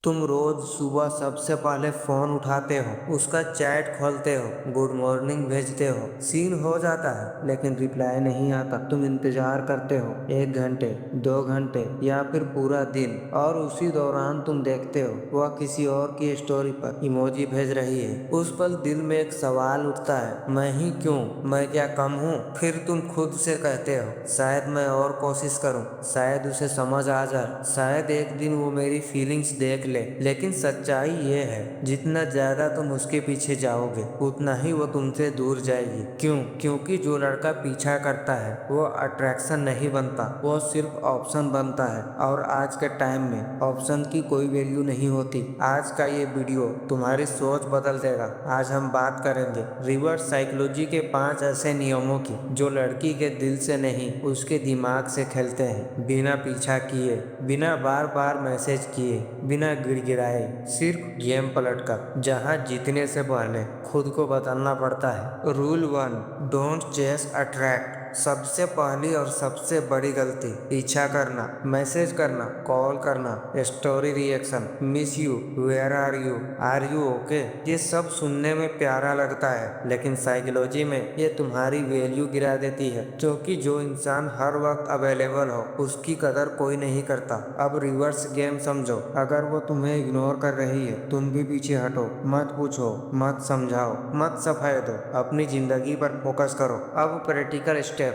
तुम रोज सुबह सबसे पहले फोन उठाते हो, उसका चैट खोलते हो, गुड मॉर्निंग भेजते हो, सीन हो जाता है लेकिन रिप्लाई नहीं आता। तुम इंतजार करते हो 1 घंटे, 2 घंटे या फिर पूरा दिन, और उसी दौरान तुम देखते हो वह किसी और की स्टोरी पर इमोजी भेज रही है। उस पल दिल में एक सवाल उठता है, मैं ही क्यों, मैं क्या कम हूँ? फिर तुम खुद से कहते हो शायद मैं और कोशिश करूँ, शायद उसे समझ आ जाए, शायद एक दिन वो मेरी फीलिंग्स देख ले। लेकिन सच्चाई ये है, जितना ज्यादा तुम उसके पीछे जाओगे उतना ही वो तुमसे दूर जाएगी। क्यों? क्योंकि जो लड़का पीछा करता है वो अट्रैक्शन नहीं बनता, वो सिर्फ ऑप्शन बनता है। और आज के टाइम में ऑप्शन की कोई वैल्यू नहीं होती। आज का ये वीडियो तुम्हारी सोच बदल देगा। आज हम बात करेंगे रिवर्स साइकोलॉजी के 5 ऐसे नियमों की जो लड़की के दिल से नहीं उसके दिमाग से खेलते हैं, बिना पीछा किए, बिना बार बार मैसेज किए, बिना गिड़गिड़ाए, सिर्फ गेम पलट कर। जहाँ जीतने से पहले खुद को बदलना पड़ता है। Rule 1, don't chase attract. सबसे पहली और सबसे बड़ी गलती, पीछा करना, मैसेज करना, कॉल करना, story reaction, miss you, where are you okay, ये सब सुनने में प्यारा लगता है लेकिन साइकोलॉजी में ये तुम्हारी वैल्यू गिरा देती है। क्योंकि जो इंसान हर वक्त अवेलेबल हो उसकी कदर कोई नहीं करता। अब रिवर्स गेम समझो, अगर वो तुम्हें इग्नोर कर रही है तुम भी पीछे हटो, मत पूछो, मत समझाओ, मत सफाई दो, अपनी जिंदगी पर फोकस करो। अब प्रैक्टिकल स्टेप्स।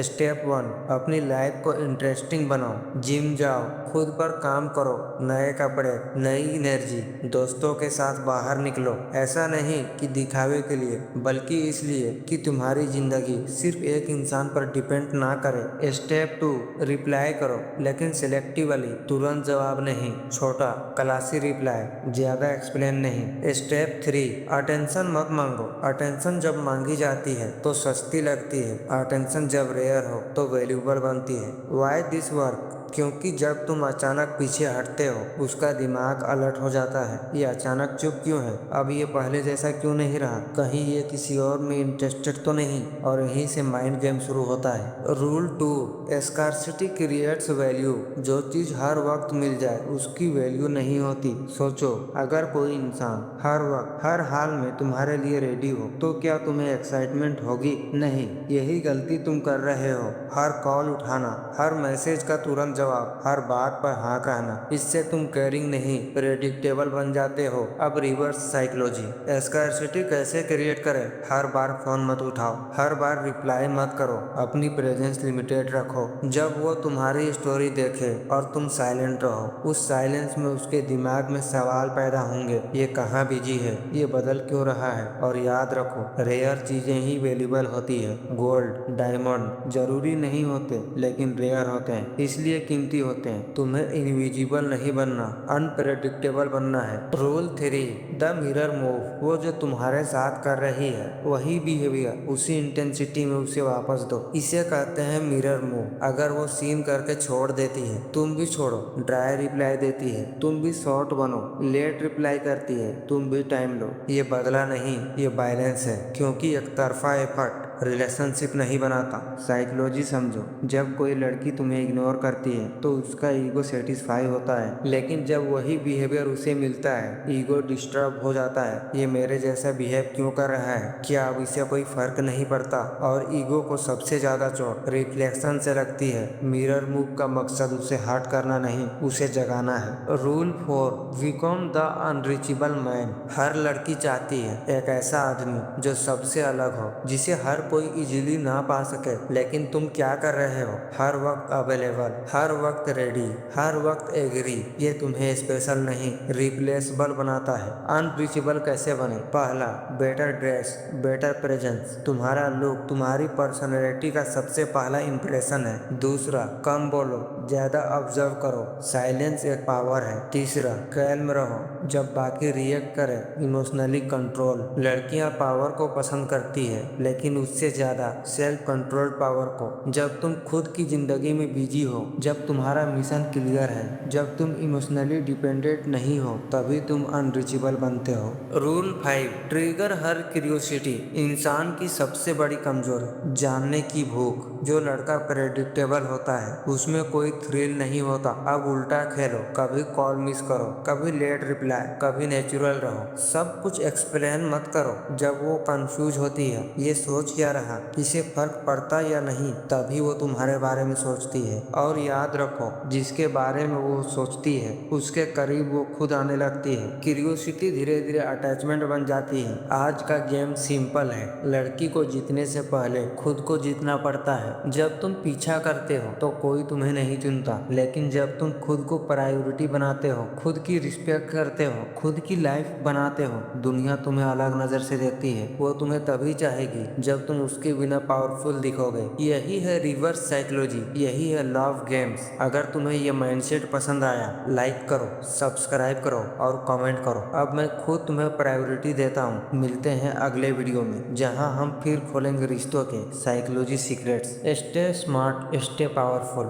स्टेप 1, अपनी लाइफ को इंटरेस्टिंग बनाओ। जिम जाओ, खुद पर काम करो, नए कपड़े, नई एनर्जी, दोस्तों के साथ बाहर निकलो। ऐसा नहीं कि दिखावे के लिए, बल्कि इसलिए कि तुम्हारी जिंदगी सिर्फ एक इंसान पर डिपेंड ना करे। स्टेप 2, रिप्लाई करो लेकिन सिलेक्टिवली। तुरंत जवाब नहीं, छोटा क्लासी रिप्लाई, ज्यादा एक्सप्लेन नहीं। स्टेप 3, अटेंशन मत मांगो। अटेंशन जब मांगी जाती है तो सस्ती लगती है, अटेंशन जब रेयर हो तो वैल्यूबल बनती है। Why this work? क्योंकि जब तुम अचानक पीछे हटते हो उसका दिमाग अलर्ट हो जाता है, ये अचानक चुप क्यों है, अब ये पहले जैसा क्यों नहीं रहा, कहीं ये किसी और में इंटरेस्टेड तो नहीं, और यहीं से माइंड गेम शुरू होता है। Rule 2, scarcity creates value. जो चीज हर वक्त मिल जाए उसकी वैल्यू नहीं होती। सोचो, अगर कोई इंसान हर वक्त हर हाल में तुम्हारे लिए रेडी हो तो क्या तुम्हें एक्साइटमेंट होगी? नहीं। यही गलती तुम कर रहे हो। हर कॉल उठाना, हर मैसेज का तुरंत जवाब, हर बात पर हाँ कहना, इससे तुम केयरिंग नहीं प्रेडिक्टेबल बन जाते हो। अब रिवर्स साइकोलॉजी। स्कार्सिटी कैसे क्रिएट करें? हर बार फोन मत उठाओ, हर बार रिप्लाई मत करो, अपनी प्रेजेंस लिमिटेड रखो। जब वो तुम्हारी स्टोरी देखे और तुम साइलेंट रहो, उस साइलेंस में उसके दिमाग में सवाल पैदा होंगे, ये कहाँ बिजी है, ये बदल क्यों रहा है। और याद रखो, रेयर चीजें ही वैल्यूबल होती है। गोल्ड, डायमंड जरूरी नहीं होते लेकिन रेयर होते हैं, इसलिए कीमती होते हैं। तुम्हें इनविजिबल नहीं बनना, अनप्रेडिक्टेबल बनना है। Rule 3, the mirror move. वो जो तुम्हारे साथ कर रही है वही बिहेवियर उसी इंटेंसिटी में उसे वापस दो। इसे कहते हैं मिरर मूव। अगर वो सीन करके छोड़ देती है तुम भी छोड़ो, ड्राई रिप्लाई देती है तुम भी शॉर्ट बनो, लेट रिप्लाई करती है तुम भी टाइम लो। ये बदला नहीं, ये बैलेंस है। क्योंकि एक तरफा एफर्ट रिलेशनशिप नहीं बनाता। साइकोलॉजी समझो, जब कोई लड़की तुम्हें इग्नोर करती है तो उसका ईगो सेटिस्फाई होता है, लेकिन जब वही बिहेवियर उसे मिलता है ईगो डिस्टर्ब हो जाता है। ये मेरे जैसा बिहेव क्यों कर रहा है, क्या अब इसे कोई फर्क नहीं पड़ता? और ईगो को सबसे ज्यादा चोट रिफ्लेक्शन से लगती है। मिरर मूव का मकसद उसे हर्ट करना नहीं, उसे जगाना है। Rule 4, become the unreachable man. हर लड़की चाहती है एक ऐसा आदमी जो सबसे अलग हो, जिसे हर कोई इजीली ना पा सके। लेकिन तुम क्या कर रहे हो? हर वक्त अवेलेबल, हर वक्त रेडी, हर वक्त एग्री। ये तुम्हें स्पेशल नहीं, रिप्लेसेबल बनाता है। अनरीचेबल कैसे बने? पहला, बेटर ड्रेस, बेटर प्रेजेंस। तुम्हारा लुक तुम्हारी पर्सनैलिटी का सबसे पहला इंप्रेशन है। दूसरा, कम बोलो, ज्यादा ऑब्जर्व करो, साइलेंस एक पावर है। तीसरा, कैल्म रहो, जब बाकी रिएक्ट करे, इमोशनली कंट्रोल। लड़कियां पावर को पसंद करती है लेकिन उस इससे ज्यादा सेल्फ कंट्रोल पावर को। जब तुम खुद की जिंदगी में बिजी हो, जब तुम्हारा मिशन क्लियर है, जब तुम इमोशनली डिपेंडेंट नहीं हो, तभी तुम अनरीचेबल बनते हो। रूल 5, ट्रिगर हर क्यूरियोसिटी। इंसान की सबसे बड़ी कमजोरी जानने की भूख। जो लड़का प्रेडिक्टेबल होता है उसमें कोई थ्रिल नहीं होता। अब उल्टा खेलो, कभी कॉल मिस करो, कभी लेट रिप्लाई, कभी नेचुरल रहो, सब कुछ एक्सप्लेन मत करो। जब वो कंफ्यूज होती है ये सोच क्या रहा, इसे फर्क पड़ता या नहीं, तभी वो तुम्हारे बारे में सोचती है। और याद रखो, जिसके बारे में वो सोचती है उसके करीब वो खुद आने लगती है। क्यूरियोसिटी धीरे धीरे अटैचमेंट बन जाती है। आज का गेम सिंपल है, लड़की को जीतने से पहले खुद को जीतना पड़ता है। जब तुम पीछा करते हो तो कोई तुम्हें नहीं चुनता, लेकिन जब तुम खुद को प्रायोरिटी बनाते हो, खुद की रिस्पेक्ट करते हो, खुद की लाइफ बनाते हो, दुनिया तुम्हें अलग नजर से देखती है। वो तुम्हें तभी चाहेगी जब तुम उसके बिना पावरफुल दिखोगे। यही है रिवर्स साइकोलॉजी, यही है लव गेम्स। अगर तुम्हें ये माइंडसेट पसंद आया, लाइक करो, सब्सक्राइब करो और कमेंट करो। अब मैं खुद तुम्हें प्रायोरिटी देता हूँ। मिलते हैं अगले वीडियो में, जहाँ हम फिर खोलेंगे रिश्तों के psychology secrets. Stay smart, stay powerful.